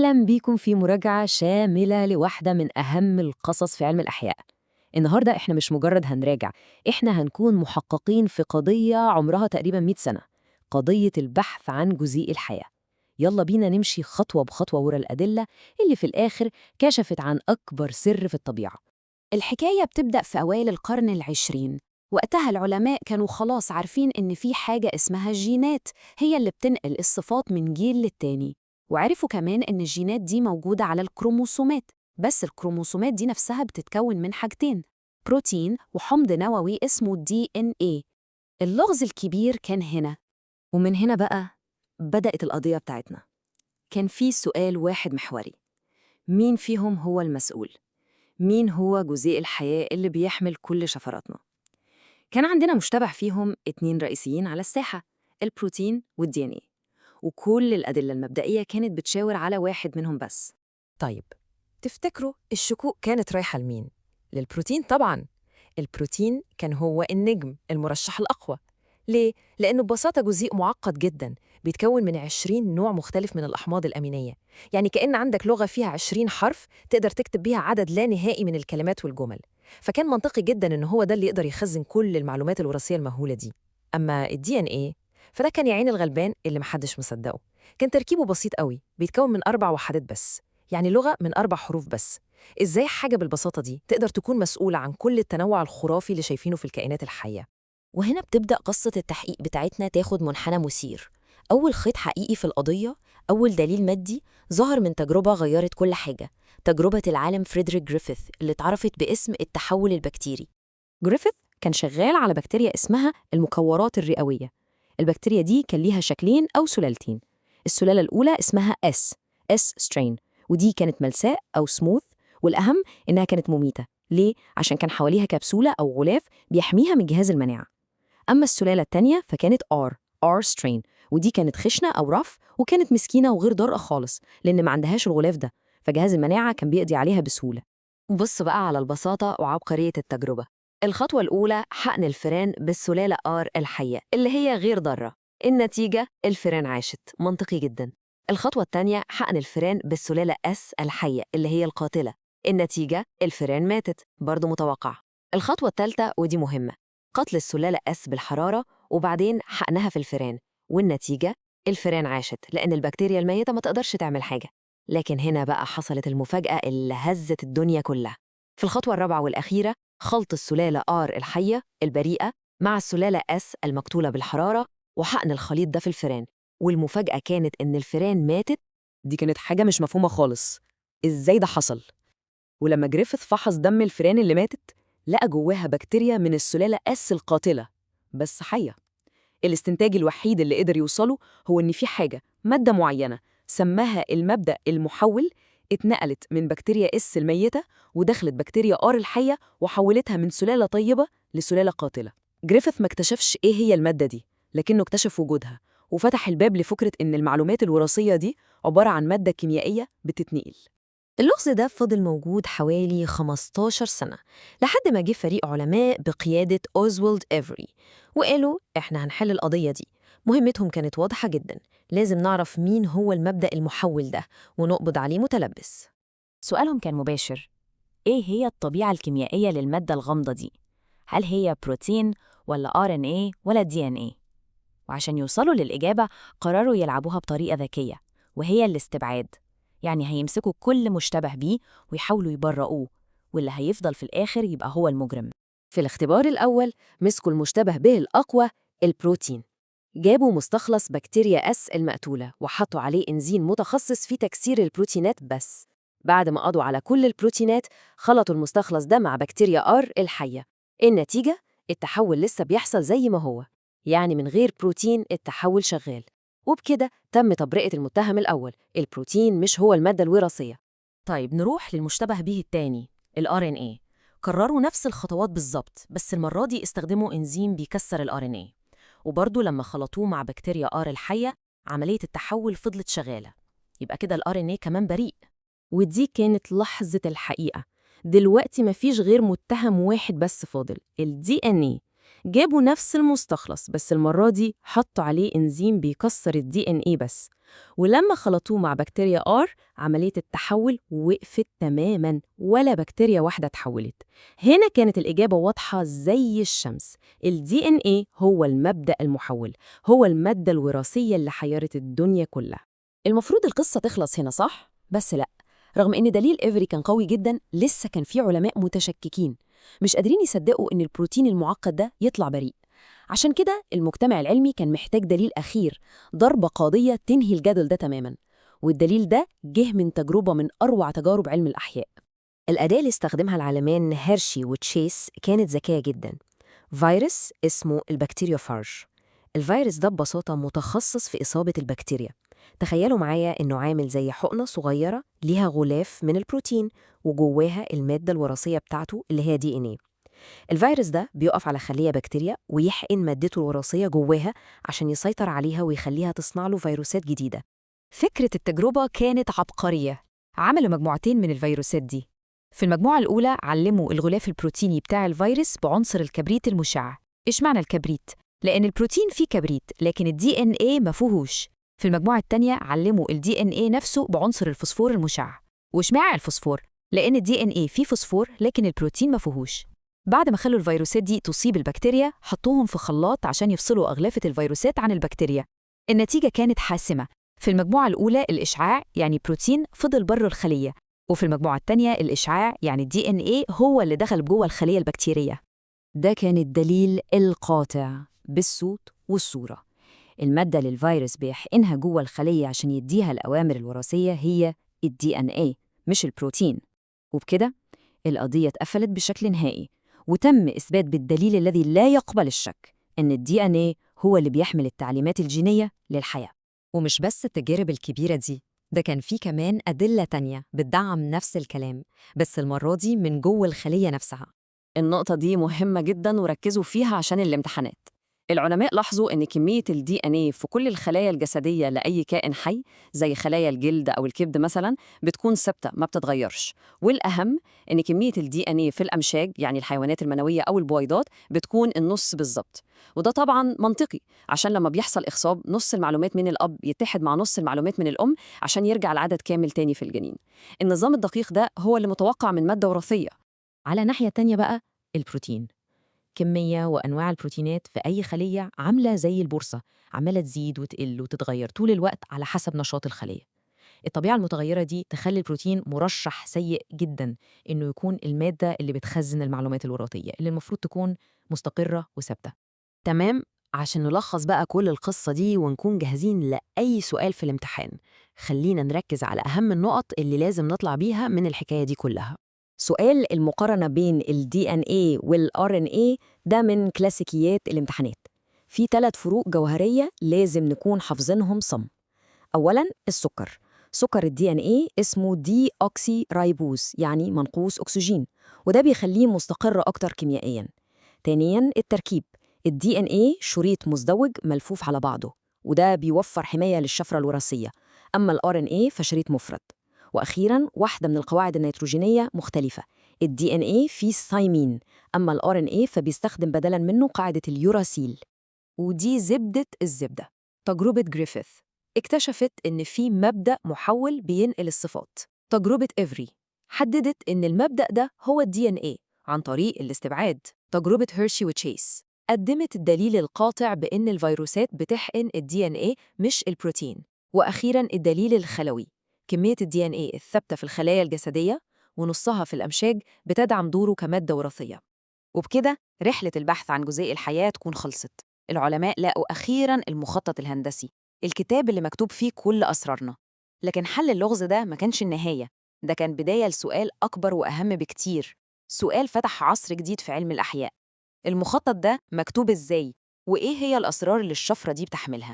أهلاً بيكم في مراجعة شاملة لواحدة من أهم القصص في علم الأحياء. النهاردة إحنا مش مجرد هنراجع، إحنا هنكون محققين في قضية عمرها تقريباً 100 سنة، قضية البحث عن جزيء الحياة. يلا بينا نمشي خطوة بخطوة ورا الأدلة اللي في الآخر كشفت عن أكبر سر في الطبيعة. الحكاية بتبدأ في أوائل القرن العشرين. وقتها العلماء كانوا خلاص عارفين إن في حاجة اسمها الجينات هي اللي بتنقل الصفات من جيل للتاني، وعرفوا كمان إن الجينات دي موجودة على الكروموسومات، بس الكروموسومات دي نفسها بتتكون من حاجتين: بروتين وحمض نووي اسمه DNA. اللغز الكبير كان هنا. ومن هنا بقى بدأت القضية بتاعتنا. كان في سؤال واحد محوري: مين فيهم هو المسؤول؟ مين هو جزيء الحياة اللي بيحمل كل شفراتنا؟ كان عندنا مشتبه فيهم اتنين رئيسيين على الساحة: البروتين والدي ان ايه، وكل الأدلة المبدئية كانت بتشاور على واحد منهم بس. طيب، تفتكروا الشكوك كانت رايحة لمين؟ للبروتين طبعاً. البروتين كان هو النجم المرشح الأقوى. ليه؟ لأنه ببساطة جزيء معقد جداً، بيتكون من 20 نوع مختلف من الأحماض الأمينية. يعني كأن عندك لغة فيها 20 حرف تقدر تكتب بيها عدد لا نهائي من الكلمات والجمل. فكان منطقي جداً إن هو ده اللي يقدر يخزن كل المعلومات الوراثية المهولة دي. أما الدي ان ايه فده كان يا عين الغلبان اللي محدش مصدقه. كان تركيبه بسيط قوي، بيتكون من 4 وحدات بس، يعني لغة من 4 حروف بس. إزاي حاجة بالبساطة دي تقدر تكون مسؤولة عن كل التنوع الخرافي اللي شايفينه في الكائنات الحية؟ وهنا بتبدأ قصة التحقيق بتاعتنا تاخد منحنى مثير. أول خيط حقيقي في القضية، أول دليل مادي ظهر من تجربة غيرت كل حاجة: تجربة العالم فريدريك جريفيث اللي اتعرفت باسم التحول البكتيري. جريفيث كان شغال على بكتيريا اسمها المكورات الرئوية. البكتيريا دي كان ليها شكلين أو سلالتين. السلالة الأولى اسمها S strain، ودي كانت ملساء أو سموث، والأهم إنها كانت مميتة. ليه؟ عشان كان حواليها كبسولة أو غلاف بيحميها من جهاز المناعة. أما السلالة التانية فكانت R strain، ودي كانت خشنة أو رف، وكانت مسكينة وغير ضارة خالص لأن ما عندهاش الغلاف ده، فجهاز المناعة كان بيقضي عليها بسهولة. بص بقى على البساطة وعبقرية التجربة. الخطوة الأولى: حقن الفئران بالسلالة R الحية اللي هي غير ضارة. النتيجة: الفئران عاشت. منطقي جدا. الخطوة الثانية: حقن الفئران بالسلالة S الحية اللي هي القاتلة. النتيجة: الفئران ماتت. برضو متوقع. الخطوة الثالثة ودي مهمة: قتل السلالة S بالحرارة وبعدين حقنها في الفئران، والنتيجة: الفئران عاشت لأن البكتيريا الميتة ما تقدرش تعمل حاجة. لكن هنا بقى حصلت المفاجأة اللي هزت الدنيا كلها. في الخطوة الرابعة والأخيرة: خلط السلالة R الحية البريئة مع السلالة S المقتولة بالحرارة وحقن الخليط ده في الفئران، والمفاجأة كانت إن الفئران ماتت. دي كانت حاجة مش مفهومة خالص. إزاي ده حصل؟ ولما جريفيث فحص دم الفئران اللي ماتت لقى جواها بكتيريا من السلالة S القاتلة بس حية. الاستنتاج الوحيد اللي قدر يوصله هو إن في حاجة، مادة معينة سماها المبدأ المحول، اتنقلت من بكتيريا S الميتة ودخلت بكتيريا R الحية وحولتها من سلالة طيبة لسلالة قاتلة. جريفيث ما اكتشفش إيه هي المادة دي، لكنه اكتشف وجودها وفتح الباب لفكرة إن المعلومات الوراثية دي عبارة عن مادة كيميائية بتتنقل. اللغز ده فضل موجود حوالي 15 سنة لحد ما جه فريق علماء بقيادة أوزوالد إيفري وقالوا إحنا هنحل القضية دي. مهمتهم كانت واضحة جدا: لازم نعرف مين هو المبدأ المحول ده ونقبض عليه متلبس. سؤالهم كان مباشر: إيه هي الطبيعة الكيميائية للمادة الغامضة دي؟ هل هي بروتين ولا RNA ولا DNA؟ وعشان يوصلوا للإجابة قرروا يلعبوها بطريقة ذكية، وهي الاستبعاد. يعني هيمسكوا كل مشتبه بيه ويحاولوا يبرئوه، واللي هيفضل في الآخر يبقى هو المجرم. في الاختبار الأول مسكوا المشتبه به الأقوى، البروتين. جابوا مستخلص بكتيريا S المقتولة وحطوا عليه إنزيم متخصص في تكسير البروتينات بس. بعد ما قضوا على كل البروتينات خلطوا المستخلص ده مع بكتيريا R الحية. النتيجة: التحول لسه بيحصل زي ما هو، يعني من غير بروتين التحول شغال. وبكده تم تبرئة المتهم الأول: البروتين مش هو المادة الوراثية. طيب نروح للمشتبه به التاني، ال RNA. كرروا نفس الخطوات بالظبط، بس المرة دي استخدموا إنزيم بيكسر ال RNA، وبرضه لما خلطوه مع بكتيريا R الحية عملية التحول فضلت شغالة. يبقى كده ال RNA كمان بريء. ودي كانت لحظة الحقيقة. دلوقتي مفيش غير متهم واحد بس فاضل: ال DNA. جابوا نفس المستخلص بس المرة دي حطوا عليه إنزيم بيكسر DNA بس، ولما خلطوه مع بكتيريا R عملية التحول وقفت تماماً، ولا بكتيريا واحدة اتحولت. هنا كانت الإجابة واضحة زي الشمس، ال DNA هو المبدأ المحول، هو المادة الوراثية اللي حيرت الدنيا كلها. المفروض القصة تخلص هنا صح؟ بس لأ، رغم إن دليل إيفري كان قوي جداً لسه كان في علماء متشككين مش قادرين يصدقوا إن البروتين المعقد ده يطلع بريء. عشان كده المجتمع العلمي كان محتاج دليل أخير، ضربة قاضية تنهي الجدل ده تماماً، والدليل ده جه من تجربة من أروع تجارب علم الأحياء. الأداة اللي استخدمها العالمان هيرشي وتشيس كانت ذكية جدا. فيروس اسمه البكتيريوفاج. الفيروس ده ببساطة متخصص في إصابة البكتيريا. تخيلوا معايا إنه عامل زي حقنة صغيرة ليها غلاف من البروتين وجواها المادة الوراثية بتاعته اللي هي DNA. الفيروس ده بيقف على خلية بكتيريا ويحقن مادته الوراثية جواها عشان يسيطر عليها ويخليها تصنع له فيروسات جديدة. فكرة التجربة كانت عبقرية. عملوا مجموعتين من الفيروسات دي. في المجموعة الأولى علموا الغلاف البروتيني بتاع الفيروس بعنصر الكبريت المشع. إيش معنى الكبريت؟ لأن البروتين فيه كبريت لكن DNA ما فيهوش. في المجموعة التانية علموا DNA نفسه بعنصر الفوسفور المشع. وإيش معنى الفوسفور؟ لأن DNA فيه فوسفور لكن البروتين ما فيهوش. بعد ما خلوا الفيروسات دي تصيب البكتيريا حطوهم في خلاط عشان يفصلوا أغلافة الفيروسات عن البكتيريا. النتيجة كانت حاسمة. في المجموعة الأولى الإشعاع يعني بروتين فضل بره الخلية، وفي المجموعة التانية الإشعاع يعني DNA هو اللي دخل جوه الخلية البكتيرية. ده كان الدليل القاطع بالصوت والصورة. المادة اللي الفيروس بيحقنها جوه الخلية عشان يديها الأوامر الوراثية هي DNA مش البروتين. وبكده القضية اتقفلت بشكل نهائي، وتم إثبات بالدليل الذي لا يقبل الشك إن DNA هو اللي بيحمل التعليمات الجينية للحياة. ومش بس التجارب الكبيرة دي، ده كان في كمان أدلة تانية بتدعم نفس الكلام، بس المرة دي من جوه الخلية نفسها. النقطة دي مهمة جداً وركزوا فيها عشان الامتحانات. العلماء لاحظوا إن كمية ال DNA في كل الخلايا الجسدية لأي كائن حي زي خلايا الجلد أو الكبد مثلاً بتكون ثابتة ما بتتغيرش، والأهم إن كمية ال DNA في الأمشاج يعني الحيوانات المنوية أو البويضات بتكون النص بالظبط. وده طبعاً منطقي عشان لما بيحصل إخصاب نص المعلومات من الأب يتحد مع نص المعلومات من الأم عشان يرجع العدد كامل تاني في الجنين. النظام الدقيق ده هو اللي متوقع من مادة وراثية. على ناحية تانية بقى البروتين، كمية وأنواع البروتينات في أي خلية عاملة زي البورصة، عمالة تزيد وتقل وتتغير طول الوقت على حسب نشاط الخلية. الطبيعة المتغيرة دي تخلي البروتين مرشح سيء جدا إنه يكون المادة اللي بتخزن المعلومات الوراثية اللي المفروض تكون مستقرة وثابتة. تمام. عشان نلخص بقى كل القصة دي ونكون جاهزين لأي سؤال في الامتحان، خلينا نركز على أهم النقط اللي لازم نطلع بيها من الحكاية دي كلها. سؤال المقارنة بين ال DNA وال RNA ده من كلاسيكيات الامتحانات. في 3 فروق جوهرية لازم نكون حافظينهم صم. أولاً السكر. سكر ال DNA اسمه دي أوكسي رايبوز يعني منقوص أكسجين، وده بيخليه مستقر أكتر كيميائياً. ثانياً التركيب. ال DNA شريط مزدوج ملفوف على بعضه، وده بيوفر حماية للشفرة الوراثية. أما ال RNA فشريط مفرد. وأخيراً واحدة من القواعد النيتروجينية مختلفة. ال DNA فيه ثايمين، أما ال RNA فبيستخدم بدلاً منه قاعدة اليوراسيل. ودي زبدة الزبدة. تجربة جريفيث اكتشفت إن في مبدأ محول بينقل الصفات. تجربة إيفري حددت إن المبدأ ده هو ال DNA عن طريق الاستبعاد. تجربة هيرشي وتشيس قدمت الدليل القاطع بإن الفيروسات بتحقن ال DNA مش البروتين. وأخيراً الدليل الخلوي. كمية ال DNA الثابتة في الخلايا الجسدية ونصها في الأمشاج بتدعم دوره كمادة وراثية. وبكده رحلة البحث عن جزيء الحياة تكون خلصت. العلماء لقوا أخيراً المخطط الهندسي، الكتاب اللي مكتوب فيه كل أسرارنا. لكن حل اللغز ده ما كانش النهاية، ده كان بداية لسؤال أكبر وأهم بكتير، سؤال فتح عصر جديد في علم الأحياء. المخطط ده مكتوب إزاي؟ وإيه هي الأسرار اللي الشفرة دي بتحملها؟